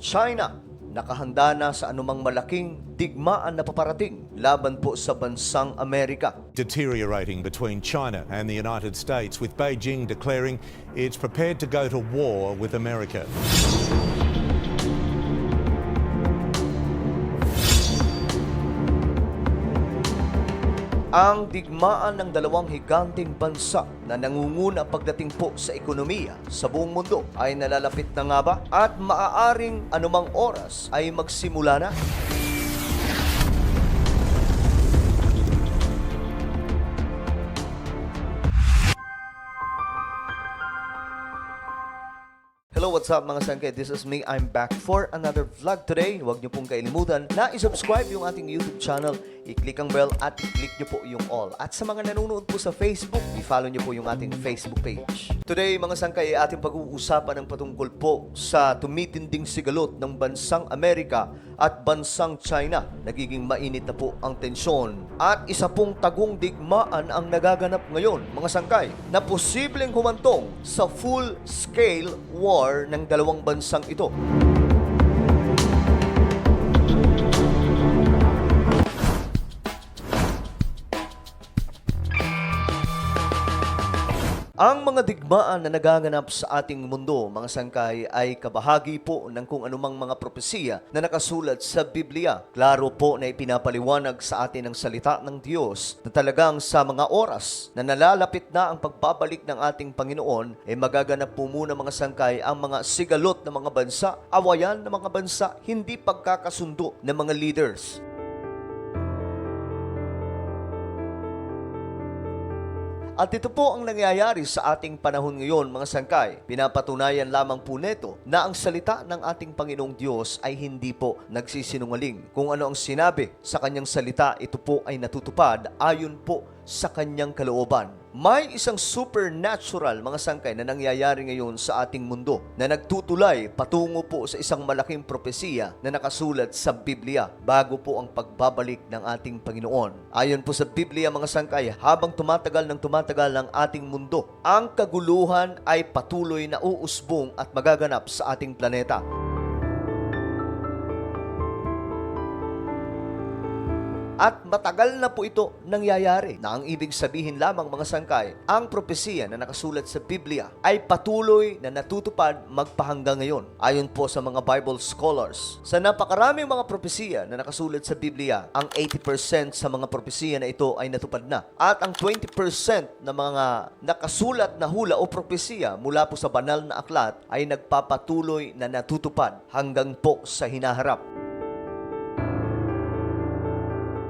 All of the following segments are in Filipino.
China, nakahanda na sa anumang malaking digmaan na paparating laban po sa bansang Amerika. Deteriorating between China and the United States, with Beijing declaring it's prepared to go to war with America. Ang digmaan ng dalawang higanting bansa na nangunguna pagdating po sa ekonomiya sa buong mundo ay nalalapit na nga ba? At maaaring anumang oras ay magsimula na. Hello, what's up mga sangkay? This is me. I'm back for another vlog today. Huwag niyo pong kailimutan na i-subscribe yung ating YouTube channel, i-click ang bell at i-click niyo po yung all. At sa mga nanonood po sa Facebook, i-follow niyo po yung ating Facebook page. Today mga sangkay, ating pag-uusapan ng patungkol po sa tumitinding sigalot ng bansang Amerika at bansang China. Nagiging mainit na po ang tensyon. At isa pong tagong digmaan ang nagaganap ngayon mga sangkay na posibleng humantong sa full-scale war ng dalawang bansang ito. Ang mga digmaan na nagaganap sa ating mundo, mga sangkay, ay kabahagi po ng kung anumang mga propesiya na nakasulat sa Biblia. Klaro po na ipinapaliwanag sa atin ng salita ng Diyos na talagang sa mga oras na nalalapit na ang pagbabalik ng ating Panginoon, magaganap po muna mga sangkay ang mga sigalot ng mga bansa, awayan ng mga bansa, hindi pagkakasundo ng mga leaders. At ito po ang nangyayari sa ating panahon ngayon, mga sangkay. Pinapatunayan lamang po neto na ang salita ng ating Panginoong Diyos ay hindi po nagsisinungaling. Kung ano ang sinabi sa kanyang salita, ito po ay natutupad ayon po sa kanyang kalooban. May isang supernatural, mga sangkay, na nangyayari ngayon sa ating mundo na nagtutulay patungo po sa isang malaking propesiya na nakasulat sa Biblia bago po ang pagbabalik ng ating Panginoon. Ayon po sa Biblia, mga sangkay, habang tumatagal ng ating mundo, ang kaguluhan ay patuloy na uusbong at magaganap sa ating planeta. At matagal na po ito nangyayari na ang ibig sabihin lamang mga sangkay, ang propesiya na nakasulat sa Biblia ay patuloy na natutupad magpahanggang ngayon. Ayon po sa mga Bible scholars, sa napakaraming mga propesiya na nakasulat sa Biblia, ang 80% sa mga propesiya na ito ay natupad na. At ang 20% na mga nakasulat na hula o propesiya mula po sa banal na aklat ay nagpapatuloy na natutupad hanggang po sa hinaharap.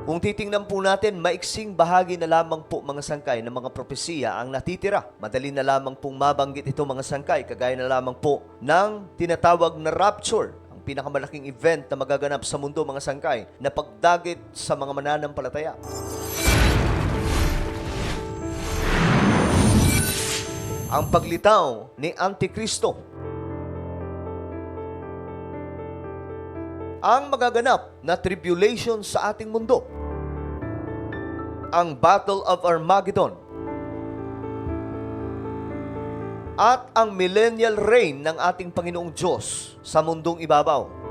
Kung titingnan po natin, maiksing bahagi na lamang po mga sangkay ng mga propesiya ang natitira. Madali na lamang pong mabanggit ito mga sangkay, kagaya na lamang po ng tinatawag na rapture, ang pinakamalaking event na magaganap sa mundo mga sangkay, na pagdagit sa mga mananampalataya. Ang paglitaw ni Antikristo. Ang magaganap na tribulation sa ating mundo. Ang Battle of Armageddon. At ang millennial reign ng ating Panginoong Diyos sa mundong ibabaw.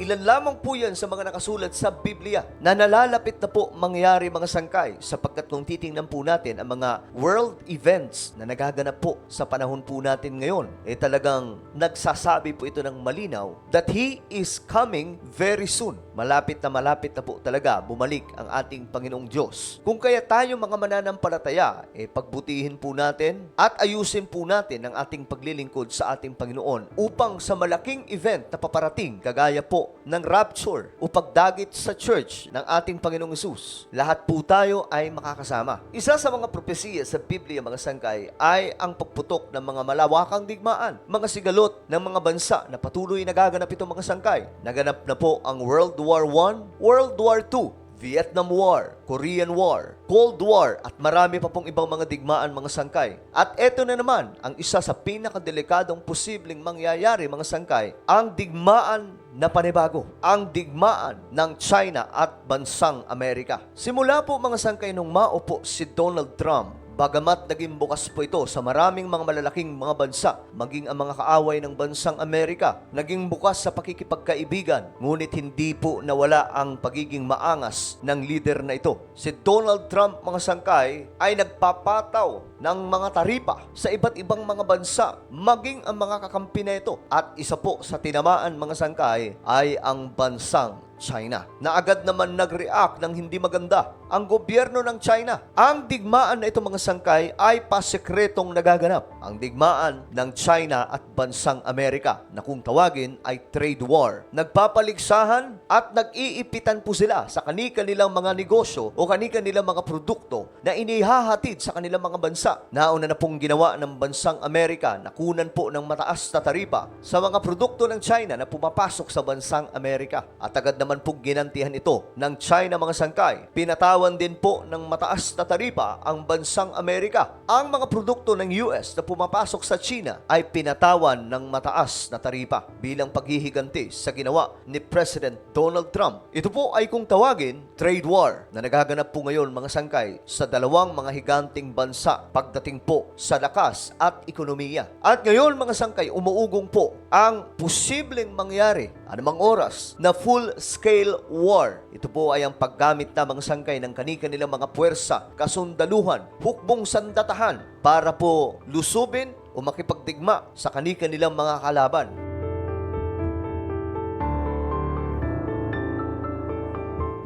Ilan lamang po yan sa mga nakasulat sa Biblia na nalalapit na po mangyari mga sangkay, sapagkat kung titingnan po natin ang mga world events na nagaganap po sa panahon po natin ngayon, talagang nagsasabi po ito ng malinaw that He is coming very soon. Malapit na po talaga bumalik ang ating Panginoong Diyos. Kung kaya tayo mga mananampalataya, pagbutihin po natin at ayusin po natin ang ating paglilingkod sa ating Panginoon upang sa malaking event na paparating, kagaya po ng rapture o pagdagit sa church ng ating Panginoong Hesus, lahat po tayo ay makakasama. Isa sa mga propesiya sa Biblia mga sangkay ay ang pagputok ng mga malawakang digmaan, mga sigalot ng mga bansa na patuloy nagaganap ito mga sangkay. Naganap na po ang World War I, World War II, Vietnam War, Korean War, Cold War, at marami pa pong ibang mga digmaan mga sangkay. At eto na naman ang isa sa pinakadelikadong posibleng mangyayari mga sangkay, ang digmaan na panibago, ang digmaan ng China at bansang Amerika. Simula po mga sangkay nung maupo si Donald Trump Bagamat naging bukas po ito sa maraming mga malalaking mga bansa, maging ang mga kaaway ng bansang Amerika, naging bukas sa pakikipagkaibigan, ngunit hindi po nawala ang pagiging maangas ng leader na ito. Si Donald Trump, mga sangkay, ay nagpapataw ng mga taripa sa iba't ibang mga bansa, maging ang mga kakampi na ito. At isa po sa tinamaan, mga sangkay, ay ang bansang China, na agad naman nag-react ng hindi maganda ang gobyerno ng China. Ang digmaan na ito, mga sangkay, ay pasekretong nagaganap. Ang digmaan ng China at bansang Amerika, na kung tawagin ay trade war. Nagpapaligsahan at nag-iipitan po sila sa kanilang mga negosyo o kanilang mga produkto na inihahatid sa kanilang mga bansa. Nauna na pong ginawa ng bansang Amerika, nakunan po ng mataas na taripa sa mga produkto ng China na pumapasok sa bansang Amerika. At agad naman po ginantihan ito ng China, mga sangkay. Pinatawan din po ng mataas na taripa ang bansang Amerika. Ang mga produkto ng US na pumapasok sa China ay pinatawan ng mataas na taripa bilang paghihiganti sa ginawa ni President Donald Trump. Ito po ay kung tawagin trade war na nagaganap po ngayon, mga sangkay, sa dalawang mga higanting bansa pagdating po sa lakas at ekonomiya. At ngayon, mga sangkay, umuugong po ang posibleng mangyari anumang oras na full-scale war. Ito po ay ang paggamit na, mga sangkay, ng kanilang mga puwersa, kasundaluhan, hukbong sandatahan para po lusubin o makipagdigma sa kanilang mga kalaban.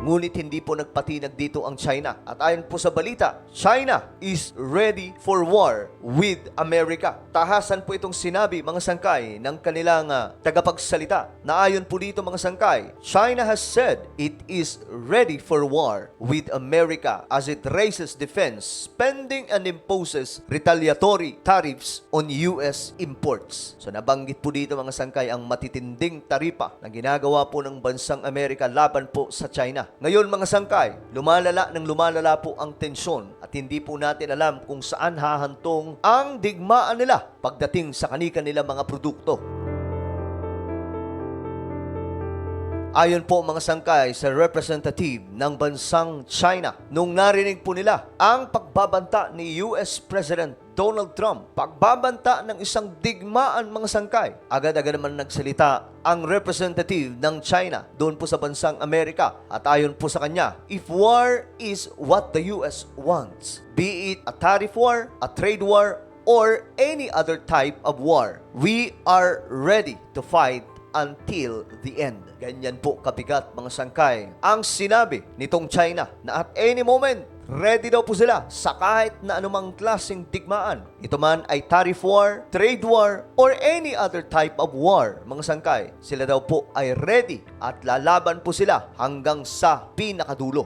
Ngunit hindi po nagpatinag dito ang China. At ayon po sa balita, China is ready for war with America. Tahasan po itong sinabi, mga sangkay, ng kanilang tagapagsalita. Na ayon po dito, mga sangkay, China has said it is ready for war with America as it raises defense spending and imposes retaliatory tariffs on US imports. So nabanggit po dito, mga sangkay, ang matitinding taripa na ginagawa po ng bansang Amerika laban po sa China. Ngayon, mga sangkay, lumalala po ang tensyon at hindi po natin alam kung saan hahantong ang digmaan nila pagdating sa kanilang mga produkto. Ayon po, mga sangkay, sa representative ng bansang China, nung narinig po nila ang pagbabanta ni US President Donald Trump, pagbabanta ng isang digmaan, mga sangkay, agad-agad naman nagsalita ang representative ng China doon po sa bansang Amerika. At ayon po sa kanya, if war is what the US wants, be it a tariff war, a trade war, or any other type of war, we are ready to fight until the end. Ganyan po kabigat, mga sangkay, ang sinabi nitong China na at any moment, ready daw po sila sa kahit na anumang klaseng digmaan. Ito man ay tariff war, trade war, or any other type of war, mga sangkay. Sila daw po ay ready at lalaban po sila hanggang sa pinakadulo.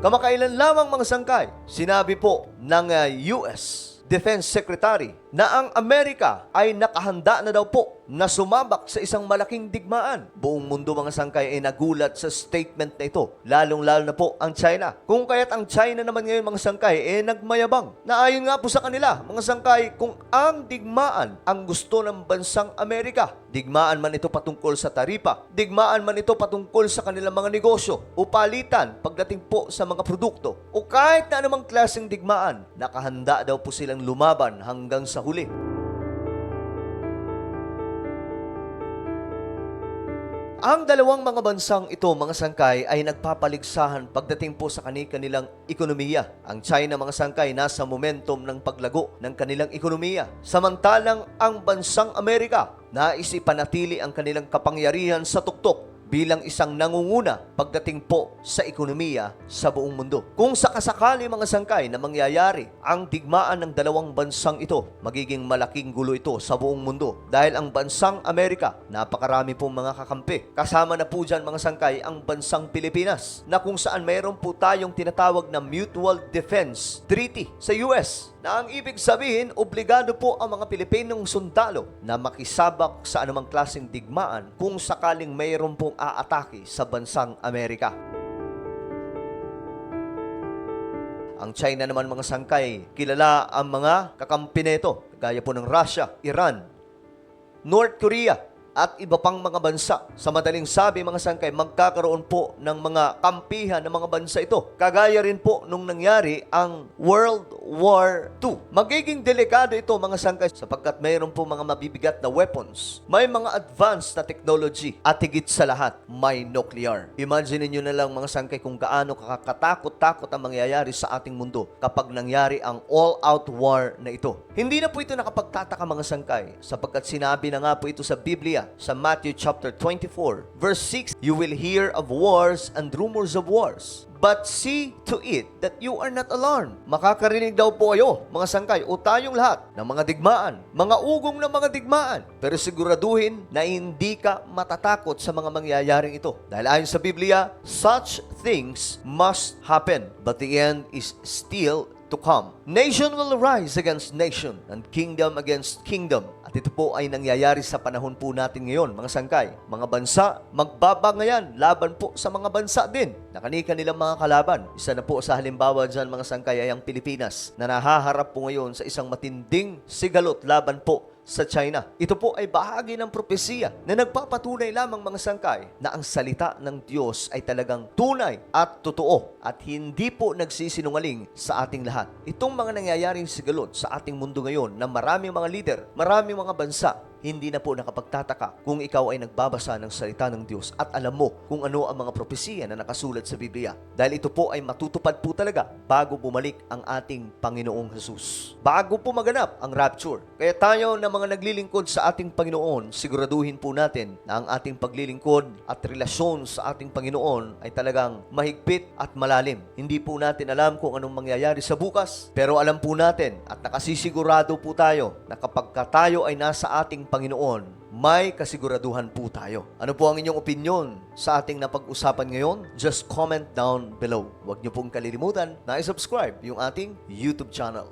Kamakailan lamang, mga sangkay, sinabi po ng US Defense Secretary na ang Amerika ay nakahanda na daw po na sumabak sa isang malaking digmaan. Buong mundo, mga sangkay, ay nagulat sa statement na ito, lalong-lalo na po ang China. Kung kaya't ang China naman ngayon, mga sangkay, nagmayabang. Na ayon nga po sa kanila, mga sangkay, kung ang digmaan ang gusto ng bansang Amerika, digmaan man ito patungkol sa taripa, digmaan man ito patungkol sa kanilang mga negosyo o palitan pagdating po sa mga produkto, o kahit na anumang klaseng digmaan, nakahanda daw po silang lumaban hanggang sa huli. Ang dalawang mga bansang ito, mga sangkay, ay nagpapaligsahan pagdating po sa kanilang ekonomiya. Ang China, mga sangkay, nasa momentum ng paglago ng kanilang ekonomiya. Samantalang ang bansang Amerika nais ipanatili ang kanilang kapangyarihan sa tuktok bilang isang nangunguna pagdating po sa ekonomiya sa buong mundo. Kung sakasakali, mga sangkay, na mangyayari ang digmaan ng dalawang bansang ito, magiging malaking gulo ito sa buong mundo dahil ang bansang Amerika, napakarami pong mga kakampi. Kasama na po dyan, mga sangkay, ang bansang Pilipinas na kung saan mayroon po tayong tinatawag na Mutual Defense Treaty sa US na ang ibig sabihin, obligado po ang mga Pilipinong sundalo na makisabak sa anumang klaseng digmaan kung sakaling mayroon pong aatake sa bansang Amerika. Ang China naman, mga sangkay, kilala ang mga kakampi nito, gaya po ng Russia, Iran, North Korea, at iba pang mga bansa. Sa madaling sabi mga sangkay, magkakaroon po ng mga kampihan ng mga bansa ito. Kagaya rin po nung nangyari ang World War II. Magiging delikado ito mga sangkay sapagkat mayroon po mga mabibigat na weapons. May mga advanced na technology at higit sa lahat, may nuclear. Imagine niyo na lang mga sangkay kung gaano kakatakot-takot ang mangyayari sa ating mundo kapag nangyari ang all-out war na ito. Hindi na po ito nakapagtataka mga sangkay sapagkat sinabi na nga po ito sa Biblia sa Matthew chapter 24 verse 6, "You will hear of wars and rumors of wars. But see to it that you are not alarmed." Makakarinig daw po kayo, mga sangkay, o tayong lahat, ng mga digmaan, mga ugong ng mga digmaan. Pero siguraduhin na hindi ka matatakot sa mga mangyayaring ito. Dahil ayon sa Biblia, such things must happen, but the end is still to come. Nation will rise against nation and kingdom against kingdom. At ito po ay nangyayari sa panahon po natin ngayon, mga sangkay. Mga bansa, magbabangayan laban po sa mga bansa din na kani-kanilang mga kalaban. Isa na po sa halimbawa dyan, mga sangkay, ay ang Pilipinas na nahaharap po ngayon sa isang matinding sigalot laban po sa China. Ito po ay bahagi ng propesiya na nagpapatunay lamang mga sangkay na ang salita ng Diyos ay talagang tunay at totoo at hindi po nagsisinungaling sa ating lahat. Itong mga nangyayaring sigalot sa ating mundo ngayon na maraming mga leader, maraming mga bansa, hindi na po nakapagtataka kung ikaw ay nagbabasa ng salita ng Diyos at alam mo kung ano ang mga propesiya na nakasulat sa Biblia. Dahil ito po ay matutupad po talaga bago bumalik ang ating Panginoong Jesus. Bago po maganap ang rapture. Kaya tayo na mga naglilingkod sa ating Panginoon, siguraduhin po natin na ang ating paglilingkod at relasyon sa ating Panginoon ay talagang mahigpit at malalim. Hindi po natin alam kung anong mangyayari sa bukas, pero alam po natin at nakasisigurado po tayo na kapag tayo ay nasa ating Panginoon, may kasiguraduhan po tayo. Ano po ang inyong opinion sa ating napag-usapan ngayon? Just comment down below. Huwag niyo pong kalilimutan na i-subscribe yung ating YouTube channel.